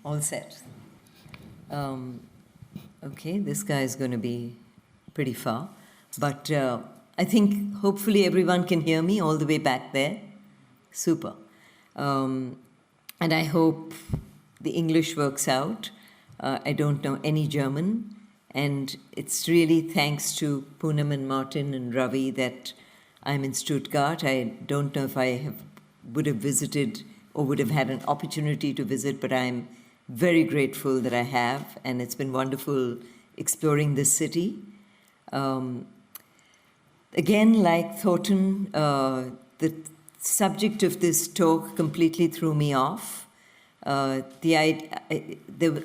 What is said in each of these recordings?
All set. Okay, this guy is going to be pretty far, but I think hopefully everyone can hear me all the way back there. Super. And I hope the English works out. I don't know any German, and it's really thanks to Poonam and Martin and Ravi that I'm in Stuttgart. I don't know if I would have visited or would have had an opportunity to visit, but I'm very grateful that I have, and it's been wonderful exploring this city. Again, like Thorsten, the subject of this talk completely threw me off. I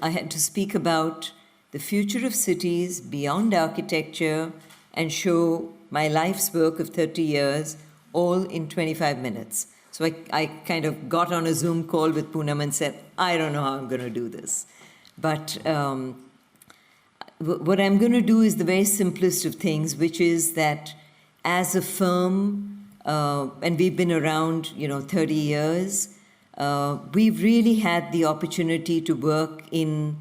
had to speak about the future of cities beyond architecture and show my life's work of 30 years all in 25 minutes. So I kind of got on a Zoom call with Poonam and said, I don't know how I'm going to do this. But what I'm going to do is the very simplest of things, which is that as a firm, and we've been around, 30 years, we've really had the opportunity to work in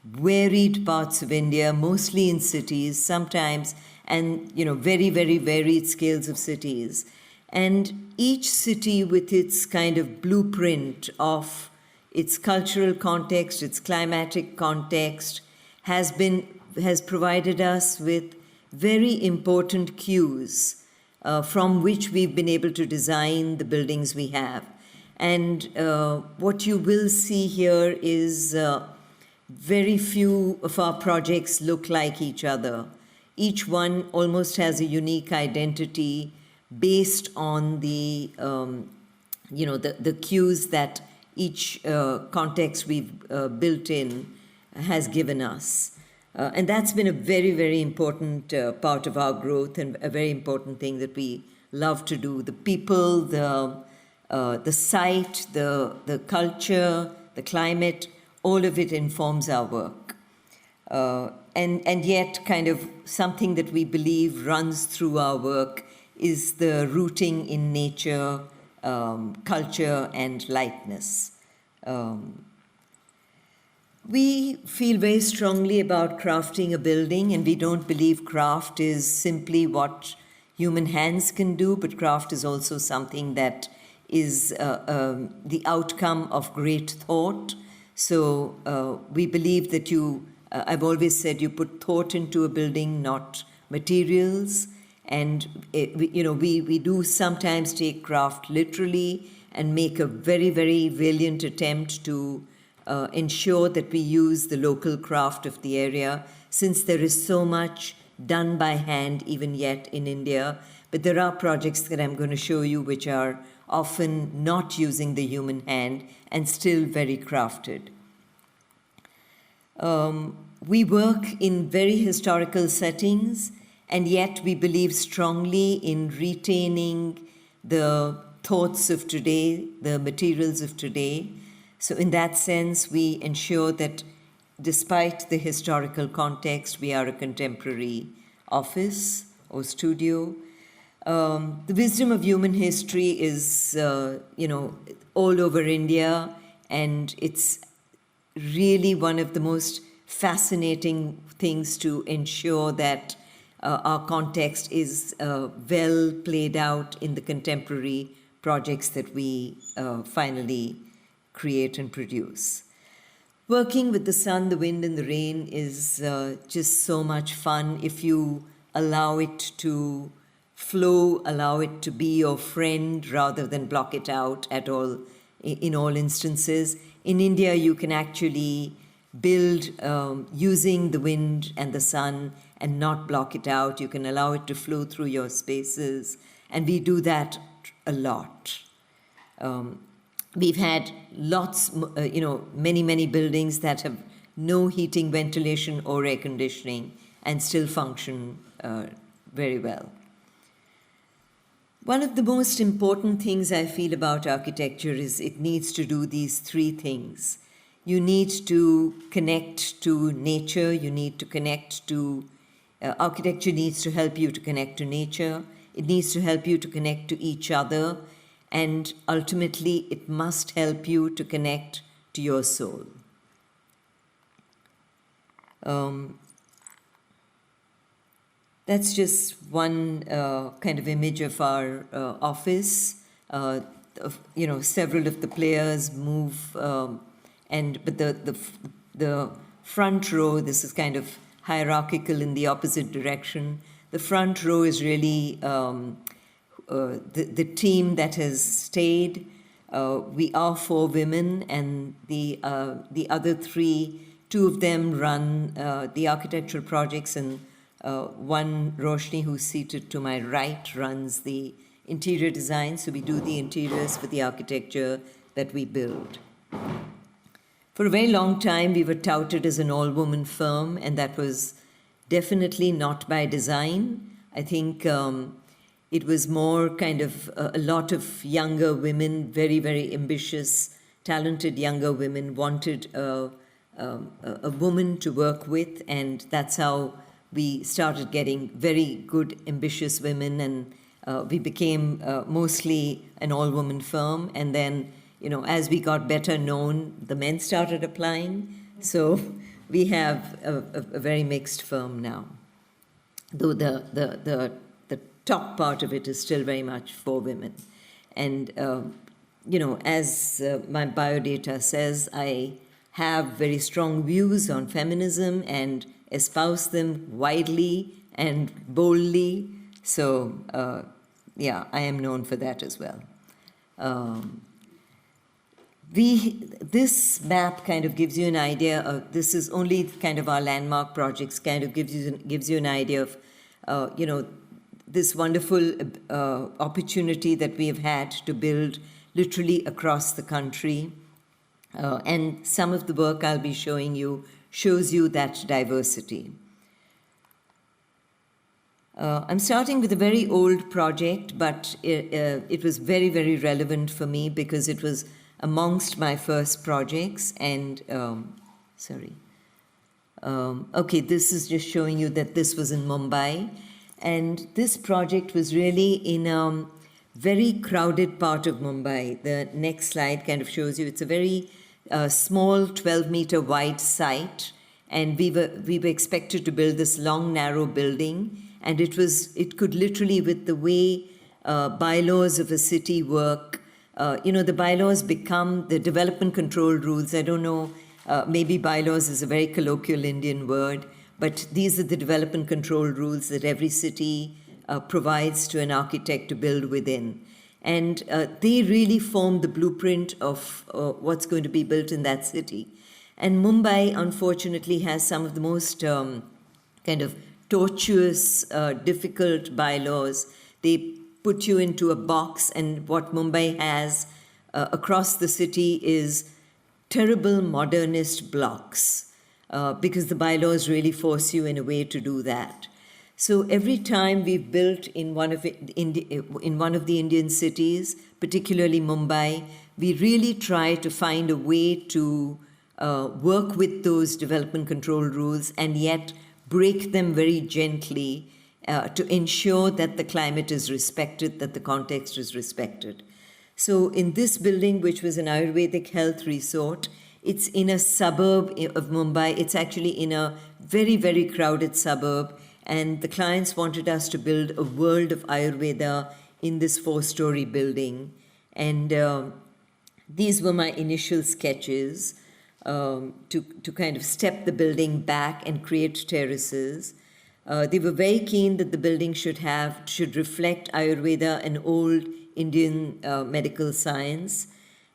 varied parts of India, mostly in cities, sometimes, and, very, very varied scales of cities. And each city with its kind of blueprint of its cultural context, its climatic context, has provided us with very important cues from which we've been able to design the buildings we have. And what you will see here is very few of our projects look like each other. Each one almost has a unique identity based on the cues that each context we've built in has given us. And that's been a very, very important part of our growth and a very important thing that we love to do. The people, the site, the culture, the climate, all of it informs our work. And yet kind of something that we believe runs through our work is the rooting in nature, culture, and lightness. We feel very strongly about crafting a building, and we don't believe craft is simply what human hands can do, but craft is also something that is the outcome of great thought. So we believe that I've always said you put thought into a building, not materials. And, we do sometimes take craft literally and make a very, very valiant attempt to ensure that we use the local craft of the area, since there is so much done by hand even yet in India. But there are projects that I'm going to show you which are often not using the human hand and still very crafted. We work in very historical settings, and yet we believe strongly in retaining the thoughts of today, the materials of today. So in that sense, we ensure that despite the historical context, we are a contemporary office or studio. The wisdom of human history is, all over India, and it's really one of the most fascinating things to ensure that our context is well played out in the contemporary projects that we finally create and produce. Working with the sun, the wind, and the rain is just so much fun if you allow it to flow, allow it to be your friend rather than block it out at all in all instances. In India, you can actually build using the wind and the sun and not block it out. You can allow it to flow through your spaces, and we do that a lot. We've had lots, many, many buildings that have no heating, ventilation, or air conditioning and still function very well. One of the most important things I feel about architecture is it needs to do these three things. You need to connect to nature, you need to connect to, architecture needs to help you to connect to nature, it needs to help you to connect to each other, and ultimately it must help you to connect to your soul. That's just one kind of image of our office. Several of the players move, but the front row, this is kind of hierarchical in the opposite direction. The front row is really the team that has stayed. We are 4 women, and the other 3, 2 of them run the architectural projects, and one, Roshni, who's seated to my right, runs the interior design. So we do the interiors for the architecture that we build. For a very long time, we were touted as an all-woman firm, and that was definitely not by design. I think it was more kind of a lot of younger women, very, very ambitious, talented younger women wanted a woman to work with, and that's how we started getting very good, ambitious women, and we became mostly an all-woman firm. And then, as we got better known, the men started applying. So we have a very mixed firm now, though the top part of it is still very much for women. And, as my biodata says, I have very strong views on feminism and espouse them widely and boldly. So, I am known for that as well. This map kind of gives you an idea of, this is only kind of our landmark projects, kind of gives you an idea of, this wonderful opportunity that we have had to build literally across the country. And some of the work I'll be showing you shows you that diversity. I'm starting with a very old project, but it was very, very relevant for me because it was amongst my first projects. And, this is just showing you that this was in Mumbai. And this project was really in a very crowded part of Mumbai. The next slide kind of shows you it's a very small 12-meter wide site. And we were expected to build this long, narrow building. And it could literally, with the way bylaws of a city work, the bylaws become the development control rules. I don't know, maybe bylaws is a very colloquial Indian word, but these are the development control rules that every city provides to an architect to build within. And they really form the blueprint of what's going to be built in that city. And Mumbai, unfortunately, has some of the most kind of tortuous, difficult bylaws. They put you into a box, and what Mumbai has across the city is terrible modernist blocks because the bylaws really force you in a way to do that. So every time we've built in one of the Indian cities, particularly Mumbai, we really try to find a way to work with those development control rules and yet break them very gently to ensure that the climate is respected, that the context is respected. So in this building, which was an Ayurvedic health resort, it's in a suburb of Mumbai. It's actually in a very, very crowded suburb. And the clients wanted us to build a world of Ayurveda in this 4-story building. And these were my initial sketches to kind of step the building back and create terraces. They were very keen that the building should reflect Ayurveda and old Indian medical science.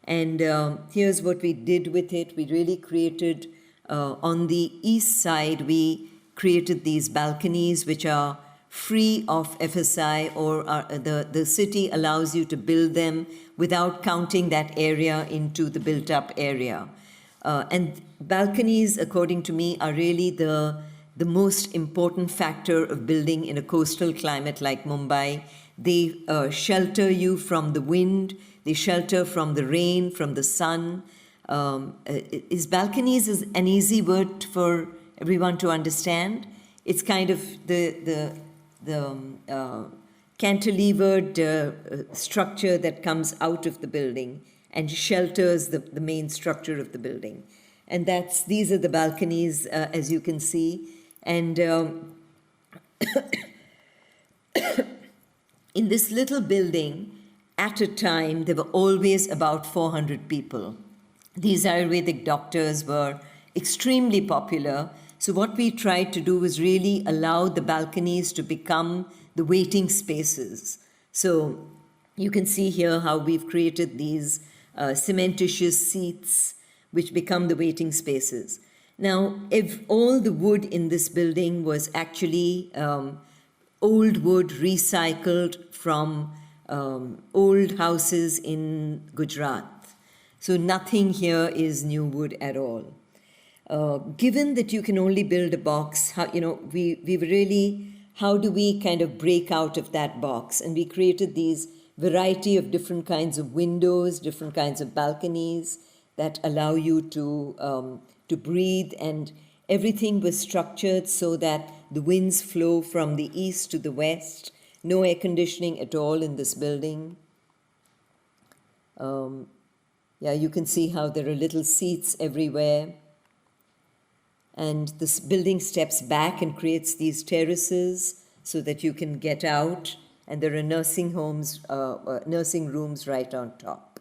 And here's what we did with it. We really created, on the east side, we created these balconies which are free of FSI, or the city allows you to build them without counting that area into the built-up area. And balconies, according to me, are really the most important factor of building in a coastal climate like Mumbai. They shelter you from the wind, they shelter from the rain, from the sun. Is balconies is an easy word for everyone to understand? It's kind of the cantilevered structure that comes out of the building and shelters the main structure of the building. And these are the balconies, as you can see. And in this little building, at a time, there were always about 400 people. These Ayurvedic doctors were extremely popular. So what we tried to do was really allow the balconies to become the waiting spaces. So you can see here how we've created these cementitious seats, which become the waiting spaces. Now, if all the wood in this building was actually old wood recycled from old houses in Gujarat. So nothing here is new wood at all. Given that you can only build a box, we were really, how do we kind of break out of that box? And we created these variety of different kinds of windows, different kinds of balconies that allow you to breathe, and everything was structured so that the winds flow from the east to the west. No air conditioning at all in this building. You can see how there are little seats everywhere. And this building steps back and creates these terraces so that you can get out. And there are nursing homes, nursing rooms right on top.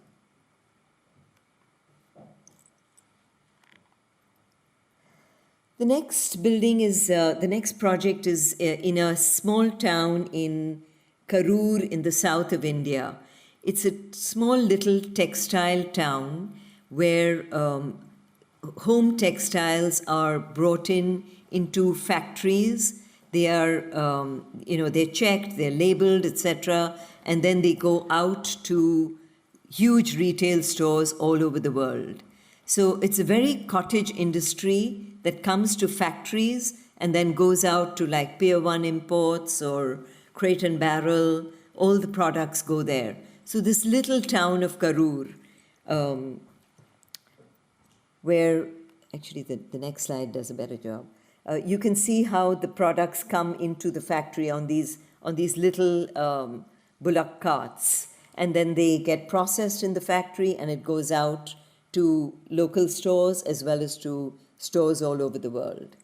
The next building is, the next project is in a small town in Karur in the south of India. It's a small little textile town where home textiles are brought into factories. They are, they're checked, they're labeled, etc. And then they go out to huge retail stores all over the world. So it's a very cottage industry that comes to factories and then goes out to like Pier 1 Imports or Crate and Barrel. All the products go there. So this little town of Karur, where, actually the next slide does a better job. You can see how the products come into the factory on these little bullock carts. And then they get processed in the factory and it goes out to local stores as well as to stores all over the world.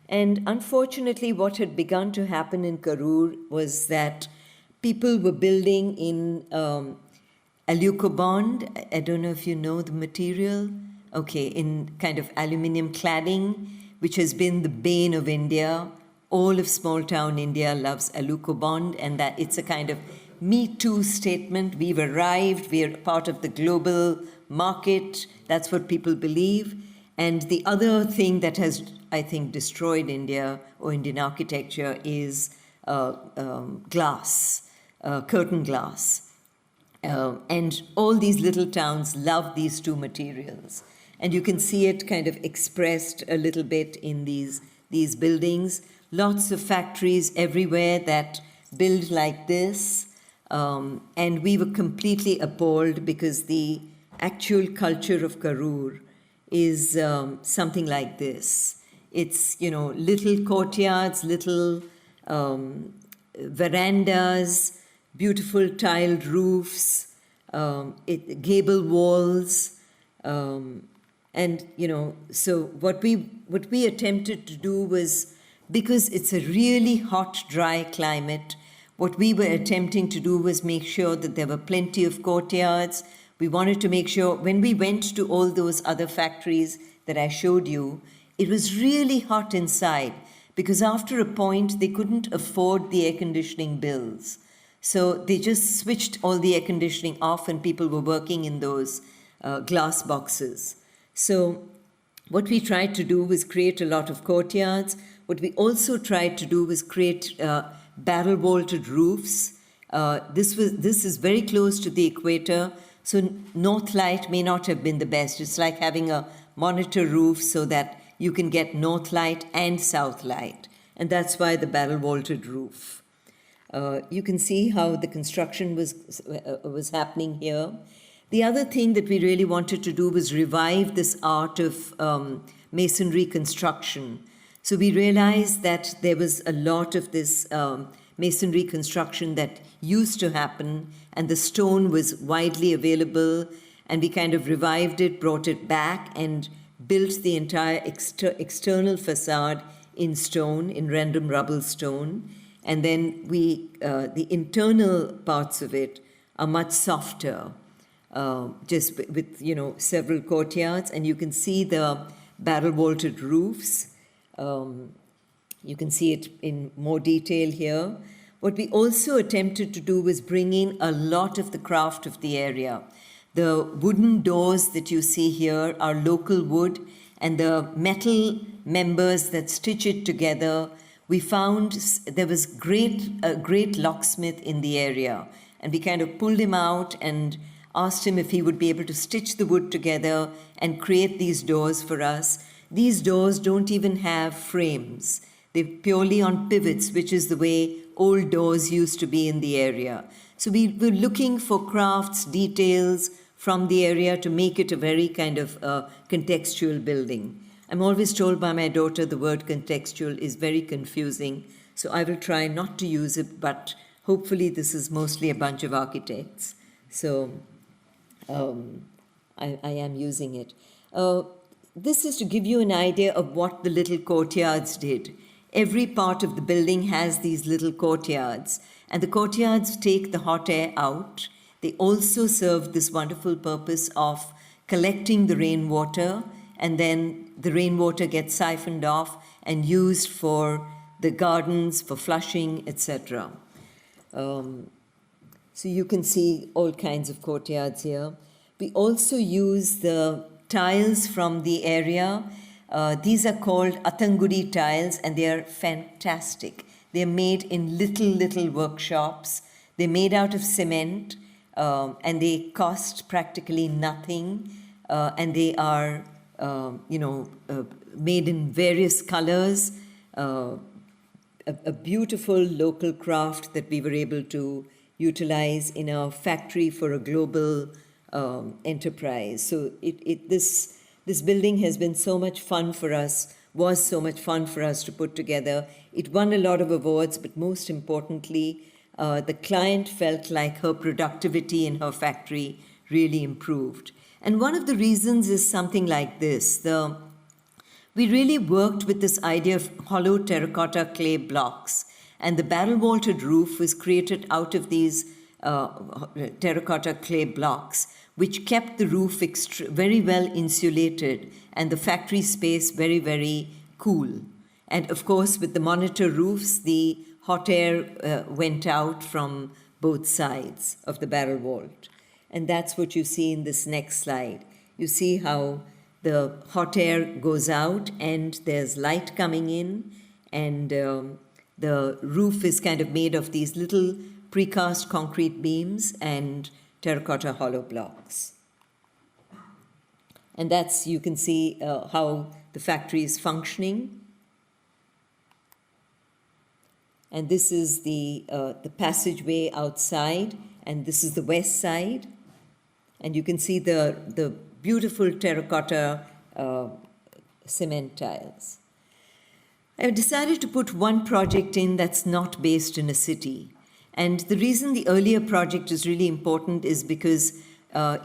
And unfortunately, what had begun to happen in Karur was that people were building in alucobond. I don't know if you know the material. Okay, in kind of aluminium cladding, which has been the bane of India. All of small town India loves alucobond, and that it's a kind of Me Too statement. We've arrived, we are part of the global market. That's what people believe. And the other thing that has, I think, destroyed India or Indian architecture is glass, curtain glass. And all these little towns love these two materials. And you can see it kind of expressed a little bit in these buildings. Lots of factories everywhere that build like this. And we were completely appalled because the actual culture of Karur is something like this. It's, little courtyards, little verandas, beautiful tiled roofs, gable walls. And, so what we attempted to do was, because it's a really hot, dry climate, what we were attempting to do was make sure that there were plenty of courtyards. We wanted to make sure when we went to all those other factories that I showed you, it was really hot inside because after a point, they couldn't afford the air conditioning bills. So they just switched all the air conditioning off and people were working in those glass boxes. So what we tried to do was create a lot of courtyards. What we also tried to do was create barrel vaulted roofs. This is very close to the equator. So north light may not have been the best. It's like having a monitor roof so that you can get north light and south light. And that's why the barrel vaulted roof. You can see how the construction was happening here. The other thing that we really wanted to do was revive this art of masonry construction. So we realized that there was a lot of this masonry construction that used to happen, and the stone was widely available, and we kind of revived it, brought it back, and built the entire external facade in stone, in random rubble stone. And then the internal parts of it are much softer, just with, several courtyards. And you can see the barrel-vaulted roofs. You can see it in more detail here. What we also attempted to do was bring in a lot of the craft of the area. The wooden doors that you see here are local wood, and the metal members that stitch it together, we found there was a great locksmith in the area, and we kind of pulled him out and asked him if he would be able to stitch the wood together and create these doors for us. These doors don't even have frames. They're purely on pivots, which is the way old doors used to be in the area. So we were looking for crafts, details from the area to make it a very kind of contextual building. I'm always told by my daughter the word contextual is very confusing, so I will try not to use it, but hopefully this is mostly a bunch of architects. So I am using it. This is to give you an idea of what the little courtyards did. Every part of the building has these little courtyards, and the courtyards take the hot air out. They also serve this wonderful purpose of collecting the rainwater, and then the rainwater gets siphoned off and used for the gardens, for flushing, etc. So you can see all kinds of courtyards here. We also use the tiles from the area. These are called Atanguri tiles, and they are fantastic. They're made in little workshops. They're made out of cement, and they cost practically nothing. And they are, made in various colors. A beautiful local craft that we were able to utilize in a factory for a global enterprise. So this building has been so much fun for us, was so much fun for us to put together. It won a lot of awards, but most importantly, the client felt like her productivity in her factory really improved. And one of the reasons is something like this. We really worked with this idea of hollow terracotta clay blocks, and the barrel-vaulted roof was created out of these terracotta clay blocks, which kept the roof very well insulated and the factory space very, very cool. And of course, with the monitor roofs, the hot air went out from both sides of the barrel vault. And that's what you see in this next slide. You see how the hot air goes out and there's light coming in, and the roof is kind of made of these little precast concrete beams and terracotta hollow blocks. And that's, you can see how the factory is functioning. And this is the passageway outside, and this is the west side. And you can see the beautiful terracotta cement tiles. I've decided to put one project in that's not based in a city. And the reason the earlier project is really important is because,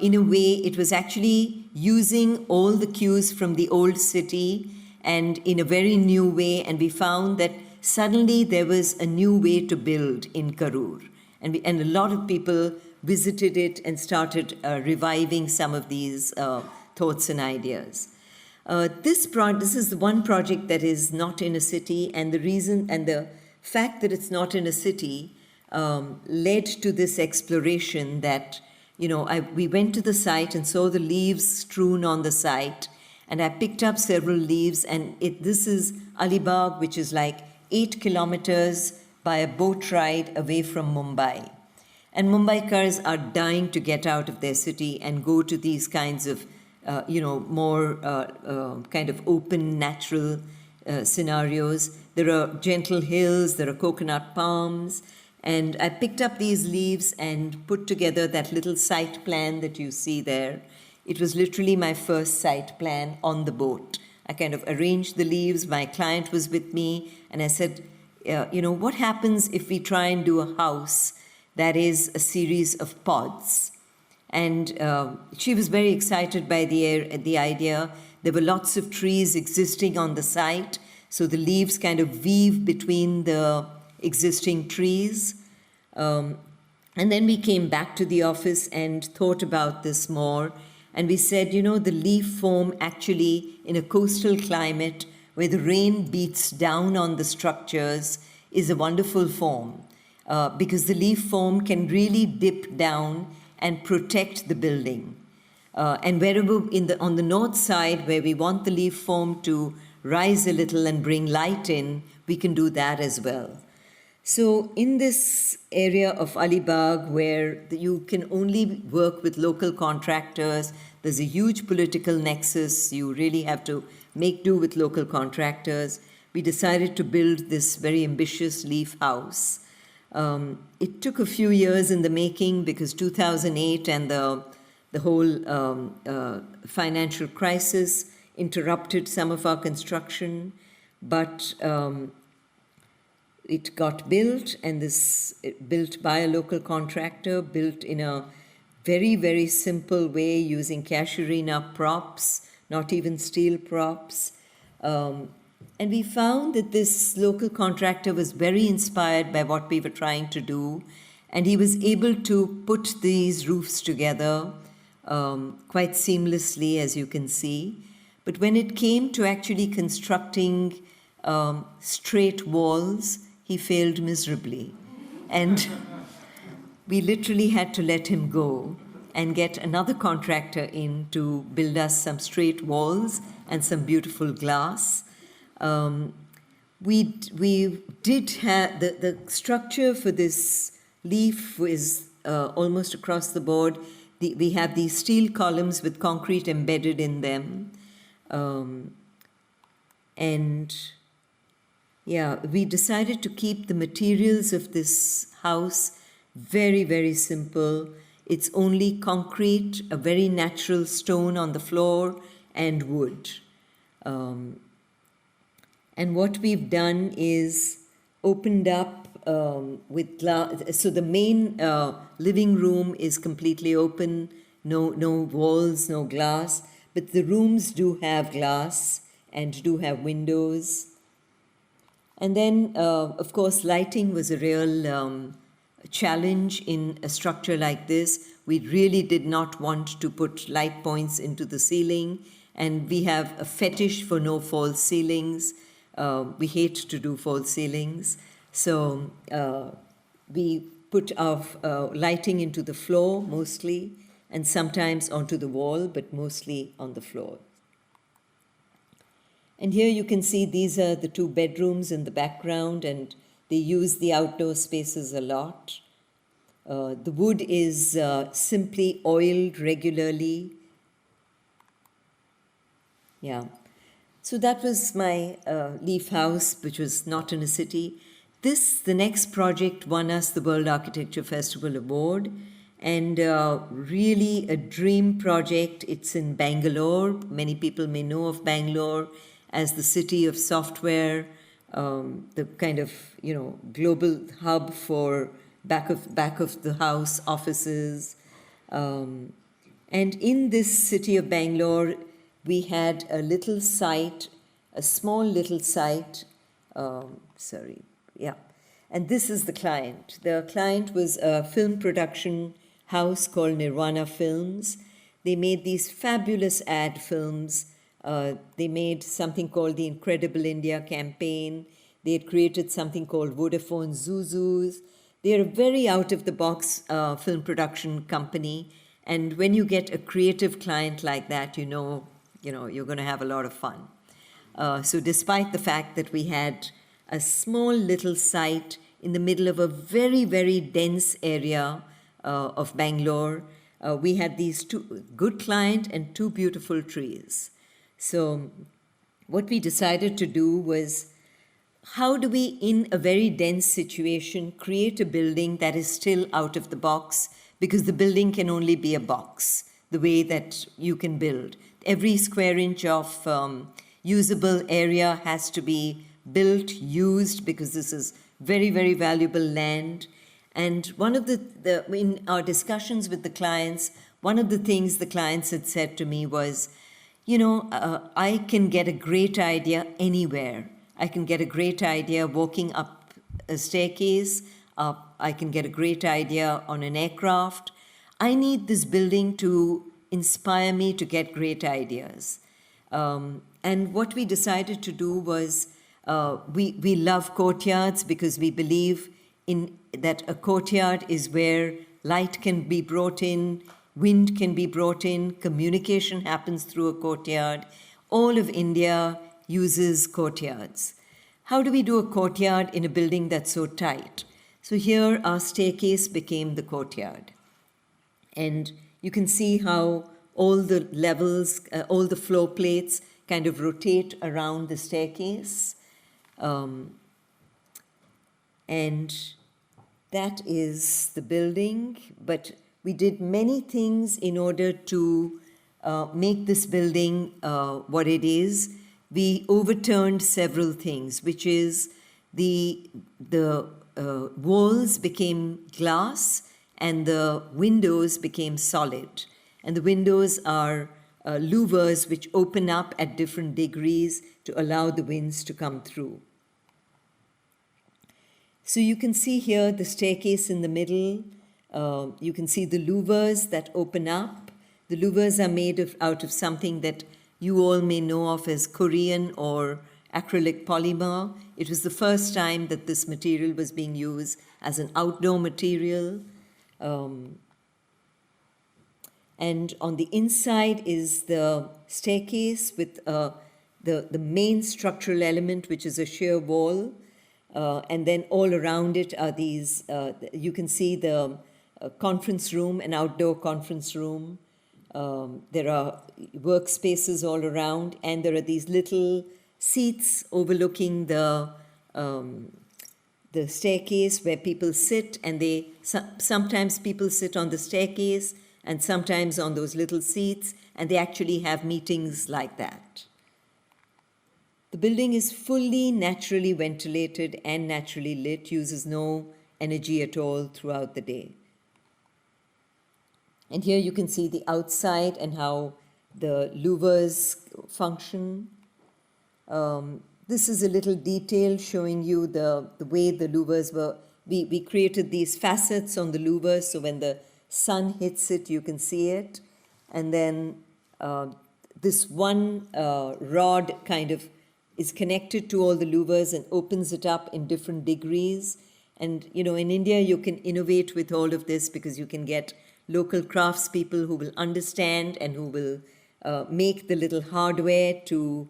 in a way, it was actually using all the cues from the old city and in a very new way. And we found that suddenly there was a new way to build in Karur. And a lot of people visited it and started reviving some of these thoughts and ideas. This is the one project that is not in a city, and the reason and the fact that it's not in a city led to this exploration that, we went to the site and saw the leaves strewn on the site, and I picked up several leaves, and this is Alibag, which is like 8 kilometers by a boat ride away from Mumbai. And Mumbaikars are dying to get out of their city and go to these kinds of, more kind of open, natural scenarios. There are gentle hills, there are coconut palms, and I picked up these leaves and put together that little site plan that you see there. It was literally my first site plan on the boat. I kind of arranged the leaves, my client was with me, and I said, what happens if we try and do a house that is a series of pods? And she was very excited by the idea. There were lots of trees existing on the site, so the leaves kind of weave between the existing trees. And then we came back to the office and thought about this more. And we said, the leaf form actually in a coastal climate where the rain beats down on the structures is a wonderful form because the leaf form can really dip down and protect the building. And wherever on the north side where we want the leaf form to rise a little and bring light in, we can do that as well. So in this area of Alibag, where you can only work with local contractors, there's a huge political nexus. You really have to make do with local contractors. We decided to build this very ambitious leaf house. It took a few years in the making because 2008 and the whole financial crisis interrupted some of our construction, but it got built, and built by a local contractor, built in a very, very simple way using casuarina props, not even steel props. And we found that this local contractor was very inspired by what we were trying to do, and he was able to put these roofs together quite seamlessly, as you can see. But when it came to actually constructing straight walls, he failed miserably. And we literally had to let him go and get another contractor in to build us some straight walls and some beautiful glass. We did have the structure for this leaf was almost across the board. We have these steel columns with concrete embedded in them. We decided to keep the materials of this house very, very simple. It's only concrete, a very natural stone on the floor, and wood. And what we've done is opened up with glass. So the main living room is completely open, no walls, no glass. But the rooms do have glass and do have windows. And then, of course, lighting was a real challenge in a structure like this. We really did not want to put light points into the ceiling, and we have a fetish for no false ceilings. We hate to do false ceilings. So we put our lighting into the floor mostly, and sometimes onto the wall, but mostly on the floor. And here you can see these are the two bedrooms in the background, and they use the outdoor spaces a lot. The wood is simply oiled regularly. Yeah. So that was my leaf house, which was not in a city. The next project won us the World Architecture Festival Award, and really a dream project. It's in Bangalore. Many people may know of Bangalore as the city of software, the kind of global hub for back of the house offices. And in this city of Bangalore, we had a little site, a small little site. And this is the client. The client was a film production house called Nirvana Films. They made these fabulous ad films. They made something called the Incredible India campaign. They had created something called Vodafone Zuzus. They're a very out-of-the-box film production company. And when you get a creative client like that, you know you're going to have a lot of fun. So despite the fact that we had a small little site in the middle of a very, very dense area of Bangalore, we had these two good client and two beautiful trees. So what we decided to do was, how do we, in a very dense situation, create a building that is still out of the box? Because the building can only be a box, the way that you can build. Every square inch of usable area has to be built, used, because this is very, very valuable land. And one of in our discussions with the clients, one of the things the clients had said to me was, I can get a great idea anywhere. I can get a great idea walking up a staircase, I can get a great idea on an aircraft. I need this building to inspire me to get great ideas. And what we decided to do was we love courtyards because we believe in that a courtyard is where light can be brought in, wind can be brought in, communication happens through a courtyard. All of India uses courtyards. How do we do a courtyard in a building that's so tight? So here our staircase became the courtyard. And you can see how all the levels, all the floor plates kind of rotate around the staircase. And that is the building, but we did many things in order to make this building what it is. We overturned several things, which is the walls became glass and the windows became solid. And the windows are louvers which open up at different degrees to allow the winds to come through. So you can see here the staircase in the middle. You can see the louvers that open up. The louvers are made out of something that you all may know of as Korean or acrylic polymer. It was the first time that this material was being used as an outdoor material. And on the inside is the staircase with the main structural element, which is a sheer wall. And then all around it are these, you can see the conference room, an outdoor conference room. There are workspaces all around, and there are these little seats overlooking the staircase where people sit, and sometimes people sit on the staircase and sometimes on those little seats, and they actually have meetings like that. The building is fully naturally ventilated and naturally lit, uses no energy at all throughout the day. And here you can see the outside and how the louvers function. This is a little detail showing you the way the louvers were. We created these facets on the louvers, so when the sun hits it, you can see it. And then this one rod kind of is connected to all the louvers and opens it up in different degrees. And, in India, you can innovate with all of this because you can get local craftspeople who will understand and who will make the little hardware to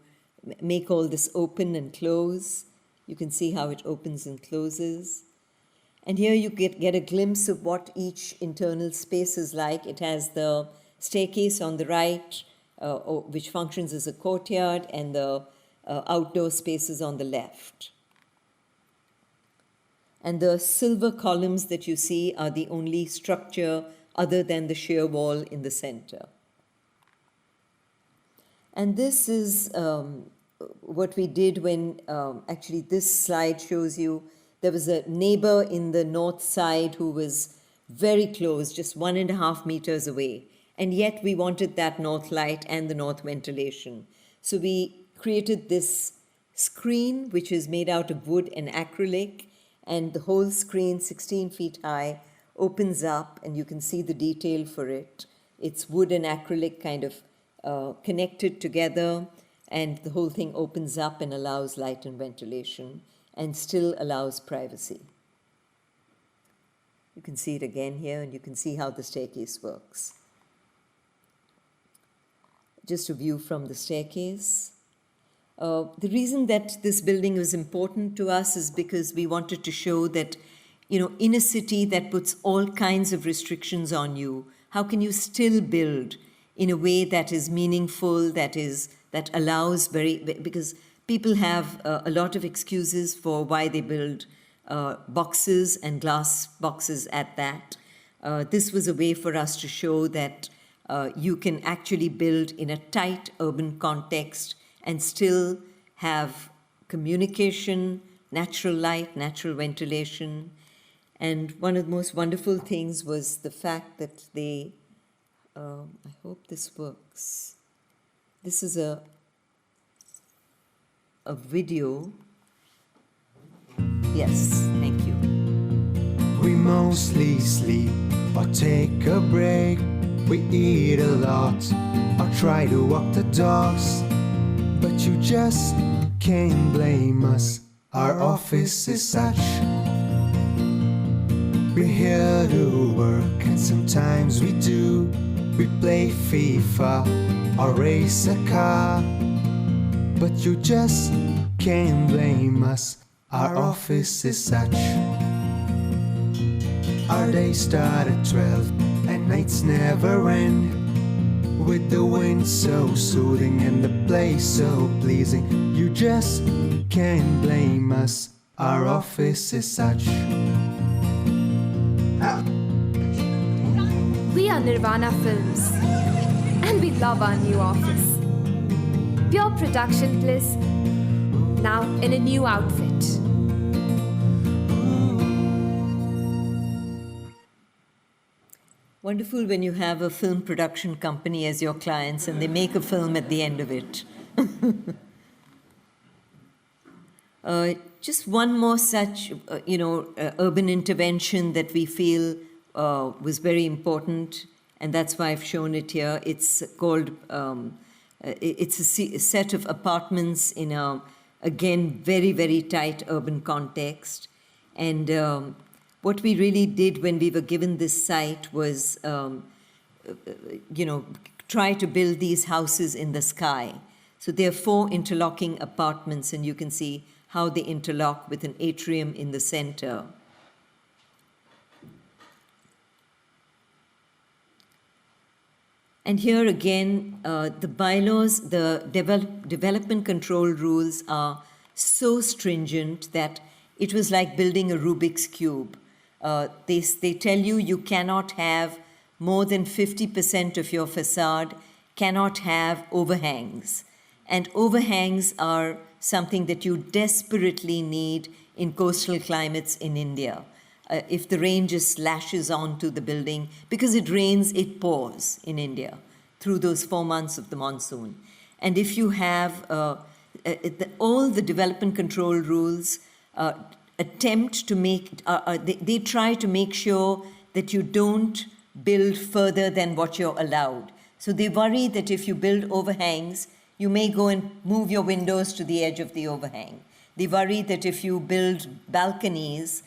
make all this open and close. You can see how it opens and closes. And here you get a glimpse of what each internal space is like. It has the staircase on the right, which functions as a courtyard, and the outdoor spaces on the left. And the silver columns that you see are the only structure other than the sheer wall in the center. And this is what we did when, actually this slide shows you, there was a neighbor in the north side who was very close, just 1.5 meters away. And yet we wanted that north light and the north ventilation. So we created this screen, which is made out of wood and acrylic, and the whole screen, 16 feet high, opens up, and you can see the detail for it. It's wood and acrylic kind of connected together, and the whole thing opens up and allows light and ventilation, and still allows privacy. You can see it again here, and you can see how the staircase works. Just a view from the staircase. The reason that this building was important to us is because we wanted to show that, in a city that puts all kinds of restrictions on you, how can you still build in a way that is meaningful, that allows because people have a lot of excuses for why they build boxes and glass boxes at that. This was a way for us to show that you can actually build in a tight urban context and still have communication, natural light, natural ventilation. And one of the most wonderful things was the fact that I hope this works. This is a video. Yes, thank you. We mostly sleep or take a break. We eat a lot or try to walk the dogs. But you just can't blame us. Our office is such. We're here to work and sometimes we do. We play FIFA or race a car. But you just can't blame us. Our office is such. Our days start at 12 and nights never end. With the wind so soothing and the place so pleasing. You just can't blame us. Our office is such. We are Nirvana Films and we love our new office. Pure production bliss, now in a new outfit. Wonderful when you have a film production company as your clients and they make a film at the end of it. Just one more such, urban intervention that we feel was very important, and that's why I've shown it here. It's called, it's a set of apartments in a, again, very, very tight urban context. And what we really did when we were given this site was, try to build these houses in the sky. So there are 4 interlocking apartments, and you can see how they interlock with an atrium in the center. And here again, the bylaws, the development control rules are so stringent that it was like building a Rubik's Cube. They tell you cannot have more than 50% of your facade, cannot have overhangs. And overhangs are something that you desperately need in coastal climates in India. If the rain just lashes onto the building, because it rains, it pours in India through those 4 months of the monsoon. And if you have all the development control rules attempt to make, they try to make sure that you don't build further than what you're allowed. So they worry that if you build overhangs, you may go and move your windows to the edge of the overhang. They worry that if you build balconies,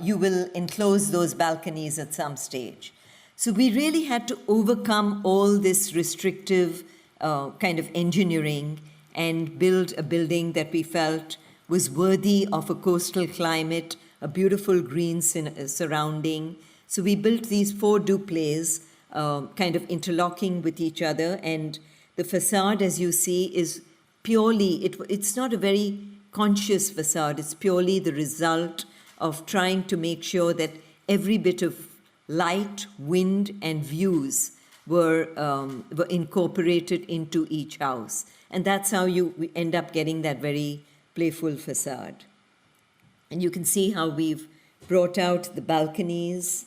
you will enclose those balconies at some stage. So we really had to overcome all this restrictive kind of engineering and build a building that we felt was worthy of a coastal climate, a beautiful green surrounding. So we built these 4 duplets, kind of interlocking with each other, and the facade, as you see, is purely, it's not a very conscious facade. It's purely the result of trying to make sure that every bit of light, wind, and views were incorporated into each house. And that's how we end up getting that very playful facade. And you can see how we've brought out the balconies,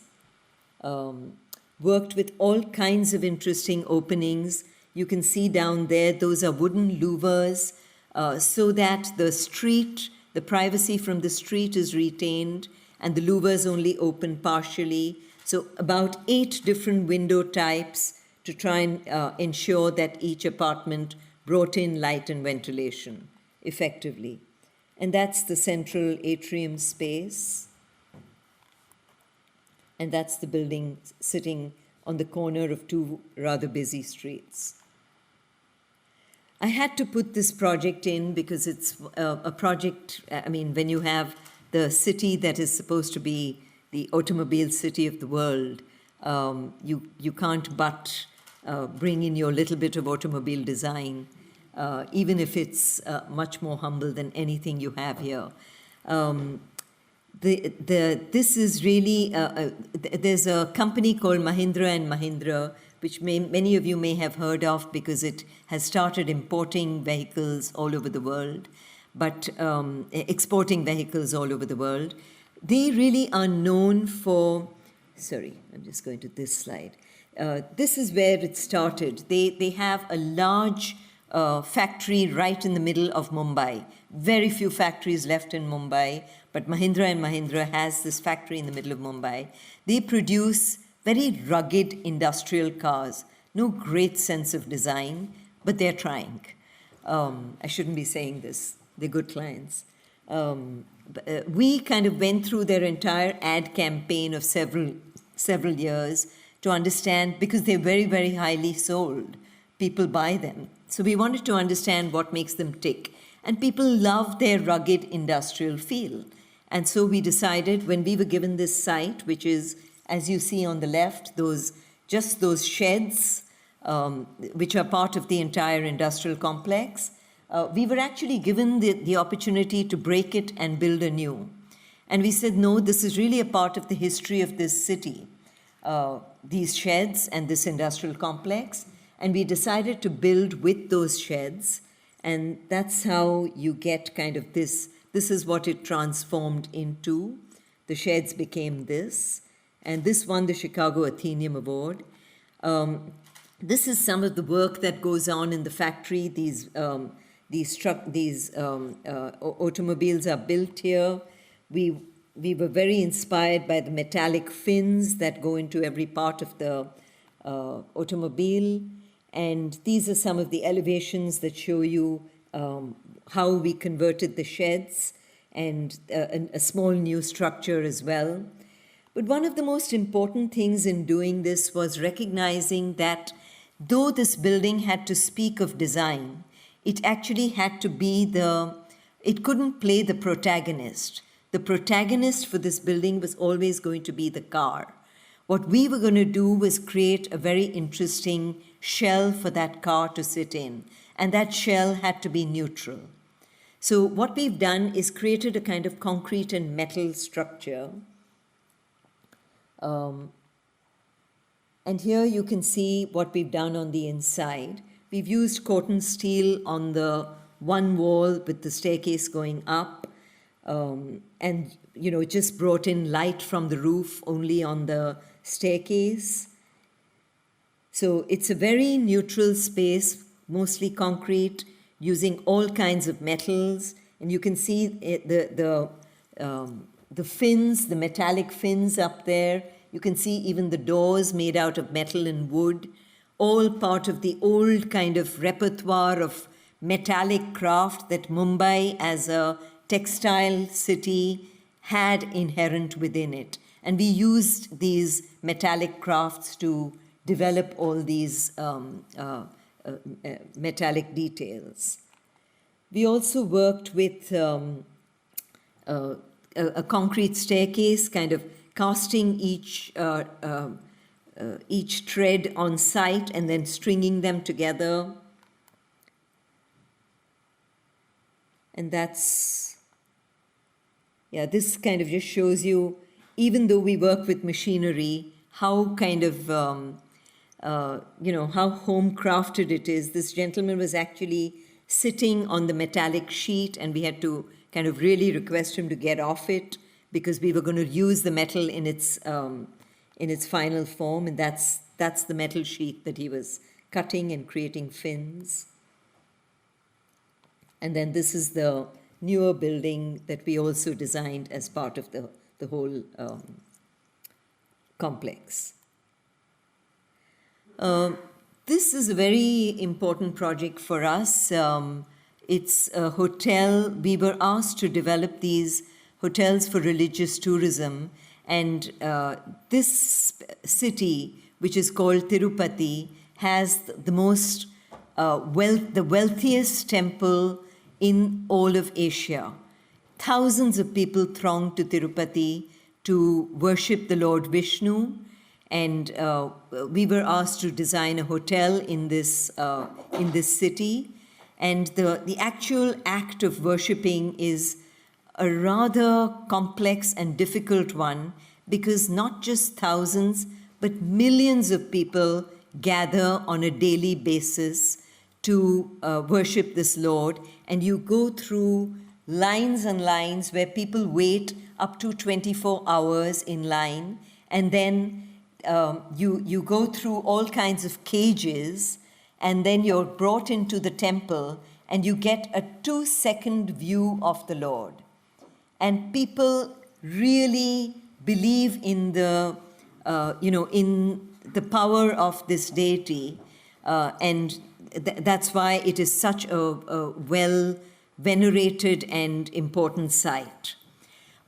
worked with all kinds of interesting openings. You can see down there, those are wooden louvers, so that the street, the privacy from the street is retained, and the louvers only open partially. So about 8 different window types to try and ensure that each apartment brought in light and ventilation effectively. And that's the central atrium space. And that's the building sitting on the corner of 2 rather busy streets. I had to put this project in because it's a project, when you have the city that is supposed to be the automobile city of the world, you can't but bring in your little bit of automobile design, even if it's much more humble than anything you have here. This is really, there's a company called Mahindra & Mahindra, which many of you may have heard of because it has started importing vehicles all over the world, but exporting vehicles all over the world. They really are known for, sorry, I'm just going to this slide. This is where it started. They have a large factory right in the middle of Mumbai. Very few factories left in Mumbai, but Mahindra & Mahindra has this factory in the middle of Mumbai. They produce very rugged industrial cars. No great sense of design, but they're trying. I shouldn't be saying this. They're good clients. We kind of went through their entire ad campaign of several years to understand, because they're very, very highly sold. People buy them. So we wanted to understand what makes them tick. And people love their rugged industrial feel. And so we decided, when we were given this site, which is, as you see on the left, those sheds, which are part of the entire industrial complex, we were actually given the opportunity to break it and build anew. And we said, no, this is really a part of the history of this city, these sheds and this industrial complex. And we decided to build with those sheds. And that's how you get kind of this. This is what it transformed into. The sheds became this. And this won the Chicago Athenian Award. This is some of the work that goes on in the factory. These automobiles are built here. We were very inspired by the metallic fins that go into every part of the automobile. And these are some of the elevations that show you how we converted the sheds and a small new structure as well. But one of the most important things in doing this was recognizing that though this building had to speak of design, it actually had to be it couldn't play the protagonist. The protagonist for this building was always going to be the car. What we were going to do was create a very interesting shell for that car to sit in, and that shell had to be neutral. So what we've done is created a kind of concrete and metal structure. And here you can see what we've done on the inside. We've used cotton steel on the one wall with the staircase going up, and just brought in light from the roof only on the staircase. So it's a very neutral space, mostly concrete, using all kinds of metals. And you can see the fins, the metallic fins up there. You can see even the doors made out of metal and wood, all part of the old kind of repertoire of metallic craft that Mumbai as a textile city had inherent within it. And we used these metallic crafts to develop all these metallic details. We also worked with a concrete staircase, kind of casting each thread on site and then stringing them together. And this kind of just shows you, even though we work with machinery, how kind of, how home crafted it is. This gentleman was actually sitting on the metallic sheet, and we had to kind of really request him to get off it because we were going to use the metal in its final form, and that's the metal sheet that he was cutting and creating fins. And then this is the newer building that we also designed as part of the whole complex. This is a very important project for us. It's a hotel. We were asked to develop these hotels for religious tourism. And this city, which is called Tirupati, has the most the wealthiest temple in all of Asia. Thousands of people throng to Tirupati to worship the Lord Vishnu, and we were asked to design a hotel in this city. And the actual act of worshipping is a rather complex and difficult one, because not just thousands, but millions of people gather on a daily basis to worship this Lord. And you go through lines and lines where people wait up to 24 hours in line. And then you go through all kinds of cages, and then you're brought into the temple, and you get a 2-second view of the Lord. And people really believe in the, in the power of this deity, and that's why it is such a well-venerated and important site.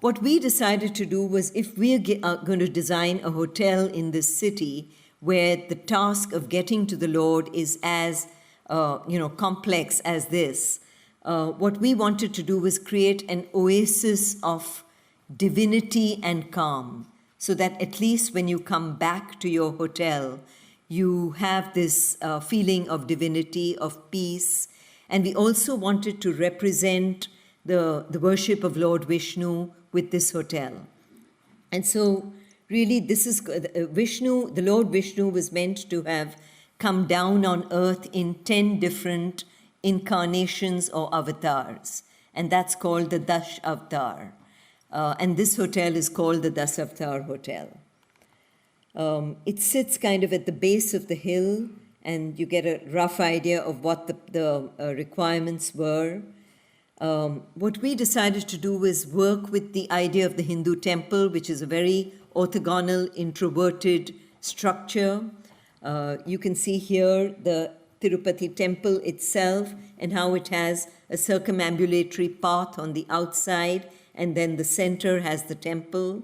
What we decided to do was, if we're going to design a hotel in this city where the task of getting to the Lord is as complex as this, what we wanted to do was create an oasis of divinity and calm, so that at least when you come back to your hotel, you have this feeling of divinity, of peace. And we also wanted to represent the worship of Lord Vishnu with this hotel. And so really this is Vishnu, the Lord Vishnu was meant to have come down on earth in 10 different incarnations or avatars. And that's called the Dash Avatar. And this hotel is called the Das Avatar Hotel. It sits kind of at the base of the hill, and you get a rough idea of what the requirements were. What we decided to do was work with the idea of the Hindu temple, which is a very orthogonal, introverted structure. You can see here the Tirupati temple itself and how it has a circumambulatory path on the outside, and then the center has the temple.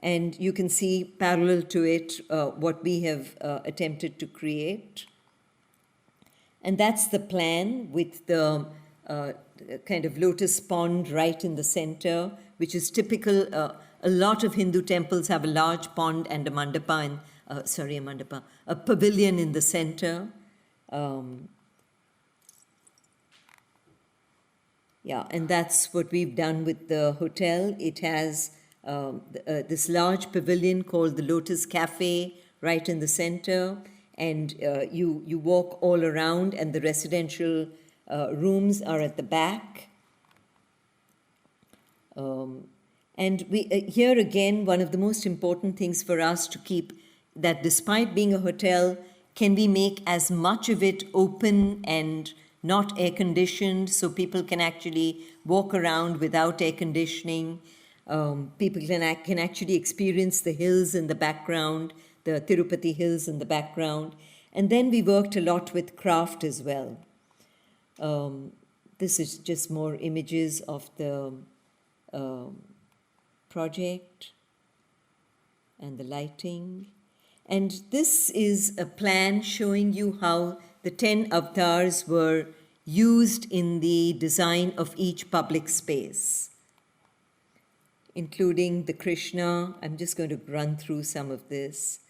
And you can see parallel to it what we have attempted to create. And that's the plan, with the kind of lotus pond right in the center, which is typical. A lot of Hindu temples have a large pond and a mandapa, a pavilion in the center. And that's what we've done with the hotel. It has this large pavilion called the Lotus Cafe right in the center, and you walk all around, and the residential rooms are at the back. And here again, one of the most important things for us to keep, that despite being a hotel, can we make as much of it open and not air-conditioned, so people can actually walk around without air conditioning. People can actually experience the hills in the background, the Tirupati hills in the background. And then we worked a lot with craft as well. This is just more images of the project and the lighting. And this is a plan showing you how the 10 avatars were used in the design of each public space, including the Krishna. I'm just going to run through some of this.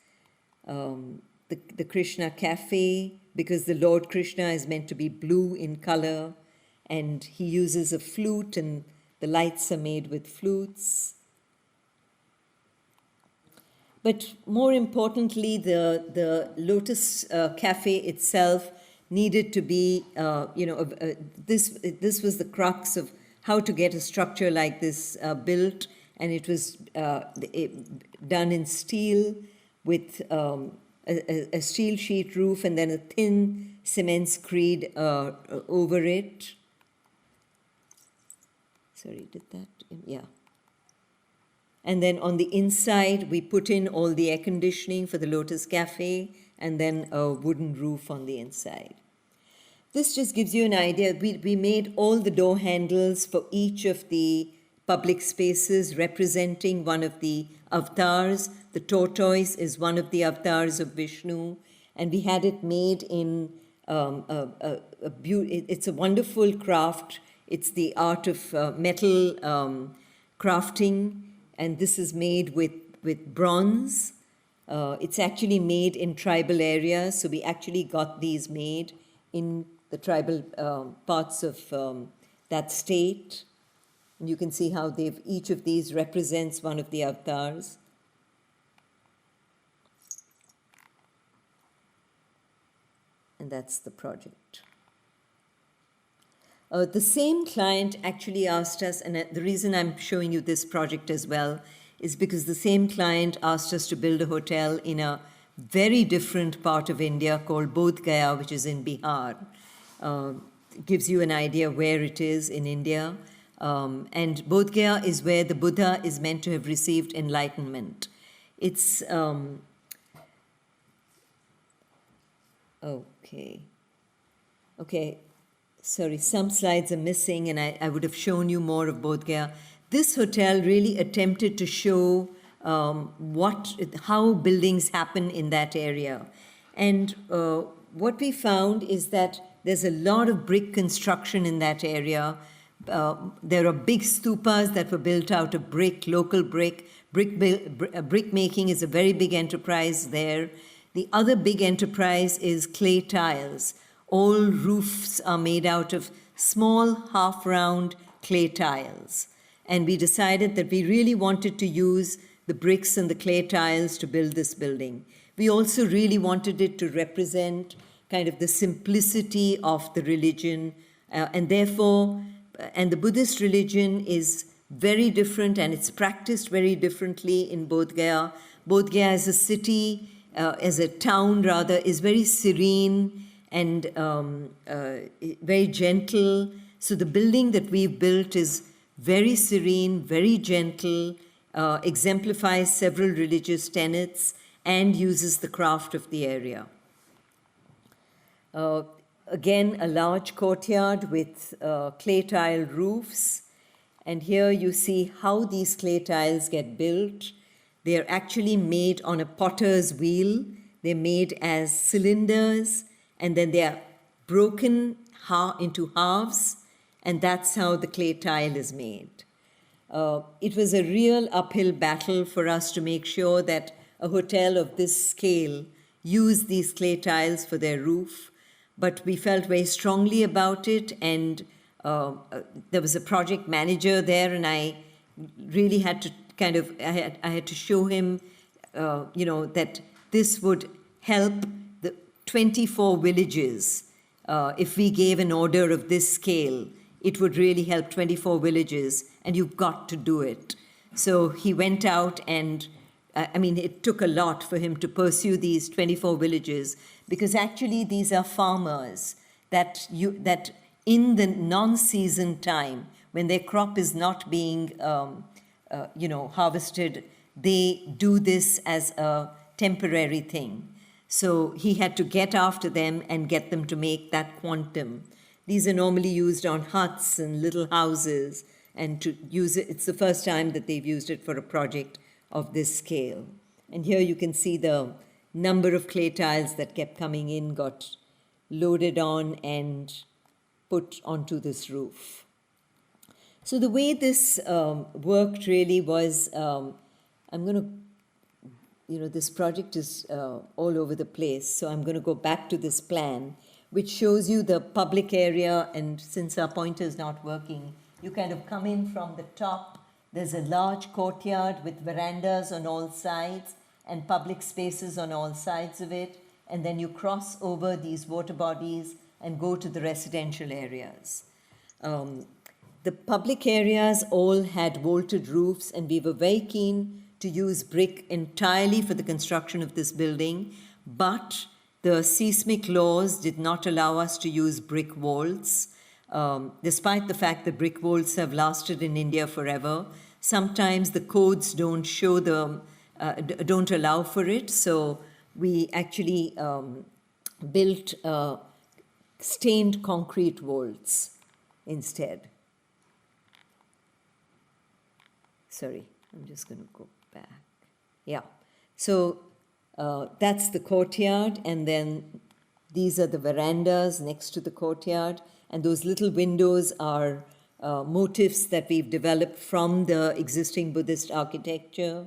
The Krishna Cafe, because the Lord Krishna is meant to be blue in color, and he uses a flute, and the lights are made with flutes. But more importantly, the Lotus Cafe itself needed to be, this was the crux of how to get a structure like this built, and it was done in steel with a steel sheet roof and then a thin cement screed over it. Sorry, did that? Yeah. And then on the inside, we put in all the air conditioning for the Lotus Cafe, and then a wooden roof on the inside. This just gives you an idea. We made all the door handles for each of the public spaces representing one of the avatars. The tortoise is one of the avatars of Vishnu, and we had it made in it's a wonderful craft. It's the art of metal crafting, and this is made with bronze. It's actually made in tribal areas, so we actually got these made in the tribal parts of that state. And you can see how each of these represents one of the avatars. And that's the project. The same client actually asked us, and the reason I'm showing you this project as well is because the same client asked us to build a hotel in a very different part of India called Bodh Gaya, which is in Bihar. Gives you an idea where it is in India. And Bodh Gaya is where the Buddha is meant to have received enlightenment. It's, okay, sorry, some slides are missing, and I would have shown you more of Bodh Gaya. This hotel really attempted to show how buildings happen in that area. And what we found is that there's a lot of brick construction in that area. There are big stupas that were built out of brick, local brick. Brick making is a very big enterprise there. The other big enterprise is clay tiles. All roofs are made out of small, half-round clay tiles. And we decided that we really wanted to use the bricks and the clay tiles to build this building. We also really wanted it to represent kind of the simplicity of the religion, and therefore, and the Buddhist religion is very different, and it's practiced very differently in Bodh Gaya. Bodh Gaya as a city, as a town rather, is very serene and very gentle. So the building that we've built is very serene, very gentle, exemplifies several religious tenets, and uses the craft of the area. Again, a large courtyard with clay tile roofs. And here you see how these clay tiles get built. They're actually made on a potter's wheel. They're made as cylinders, and then they are broken into halves, and that's how the clay tile is made. It was a real uphill battle for us to make sure that a hotel of this scale used these clay tiles for their roof. But we felt very strongly about it, and there was a project manager there, and I really had to I had to show him, that this would help the 24 villages. If we gave an order of this scale, it would really help 24 villages, and you've got to do it. So he went out, and it took a lot for him to pursue these 24 villages, because actually these are farmers that in the non-season time, when their crop is not being harvested, they do this as a temporary thing. So he had to get after them and get them to make that quantum. These are normally used on huts and little houses, and to use it, it's the first time that they've used it for a project of this scale. And here you can see the number of clay tiles that kept coming in, got loaded on and put onto this roof. So the way this worked really was, this project is all over the place, so I'm going to go back to this plan, which shows you the public area, and since our pointer is not working, you kind of come in from the top. There's a large courtyard with verandas on all sides and public spaces on all sides of it, and then you cross over these water bodies and go to the residential areas. The public areas all had vaulted roofs, and we were very keen to use brick entirely for the construction of this building, but the seismic laws did not allow us to use brick vaults, despite the fact that brick vaults have lasted in India forever. Sometimes the codes don't show don't allow for it, so we actually built stained concrete vaults instead. Sorry, I'm just going to go back. Yeah, so that's the courtyard, and then these are the verandas next to the courtyard, and those little windows are motifs that we've developed from the existing Buddhist architecture.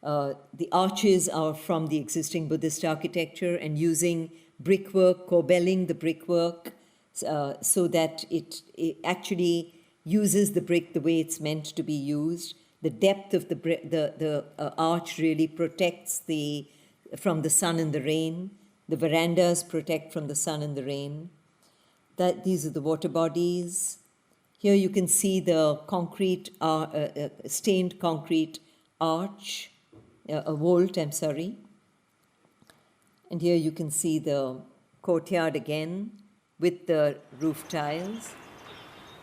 The arches are from the existing Buddhist architecture, and using brickwork, corbelling the brickwork so that it actually uses the brick the way it's meant to be used. The depth of the arch really protects from the sun and the rain. The verandas protect from the sun and the rain. These are the water bodies. Here you can see the concrete, stained concrete arch, a vault, I'm sorry. And here you can see the courtyard again with the roof tiles.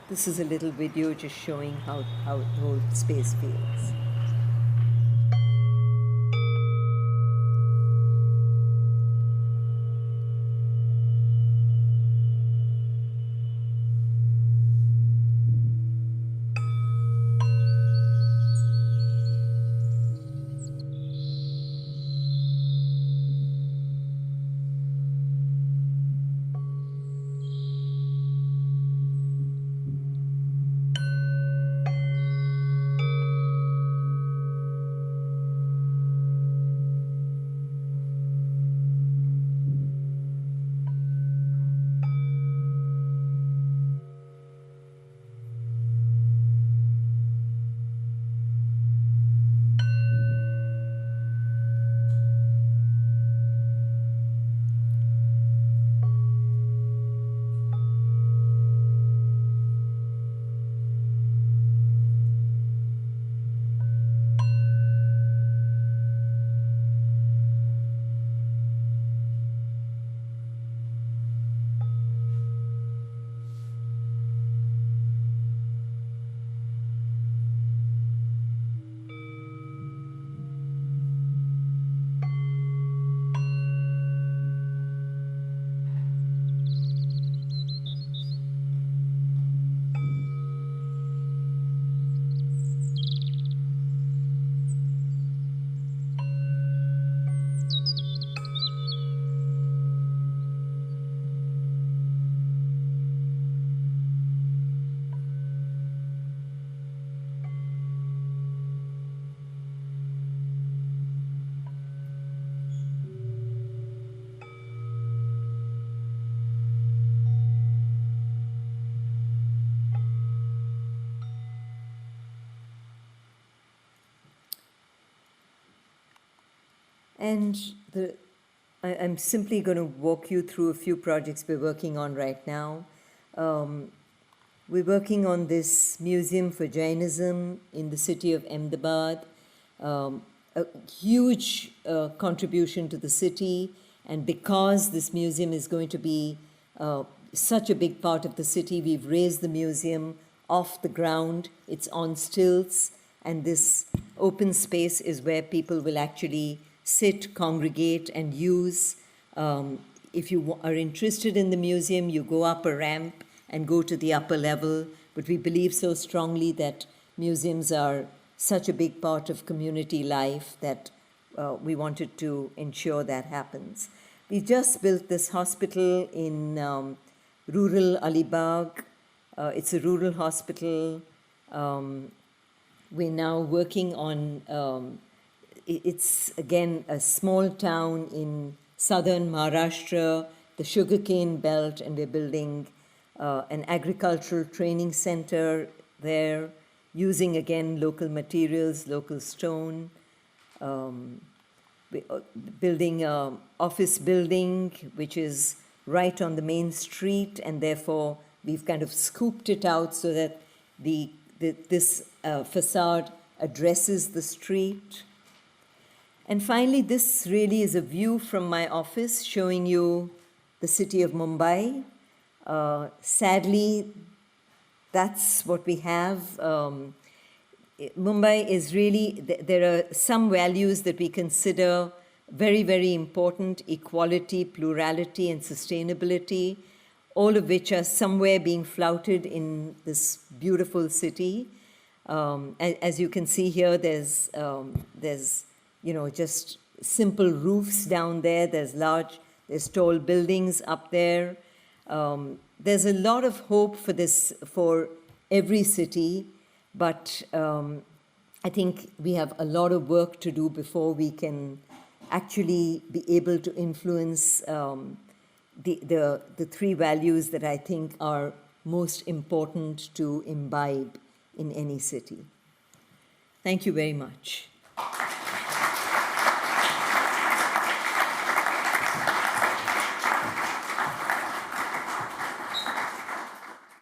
This is a little video just showing how the whole space feels. And I'm simply going to walk you through a few projects we're working on right now. We're working on this museum for Jainism in the city of Mdhabad, a huge contribution to the city. And because this museum is going to be such a big part of the city, we've raised the museum off the ground. It's on stilts, and this open space is where people will actually sit, congregate, and use. If you are interested in the museum, you go up a ramp and go to the upper level. But we believe so strongly that museums are such a big part of community life that we wanted to ensure that happens. We just built this hospital in rural Alibag. It's a rural hospital. We're now working on, it's again a small town in southern Maharashtra, the sugarcane belt, and we're building an agricultural training center there, using again local materials, local stone. Building an office building which is right on the main street, and therefore we've kind of scooped it out so that this facade addresses the street. And finally, this really is a view from my office showing you the city of Mumbai. Sadly, that's what we have. Mumbai is really, there are some values that we consider very, very important: equality, plurality, and sustainability, all of which are somewhere being flouted in this beautiful city. As you can see here, there's just simple roofs down there. There's tall buildings up there. There's a lot of hope for this, for every city. But I think we have a lot of work to do before we can actually be able to influence the three values that I think are most important to imbibe in any city. Thank you very much.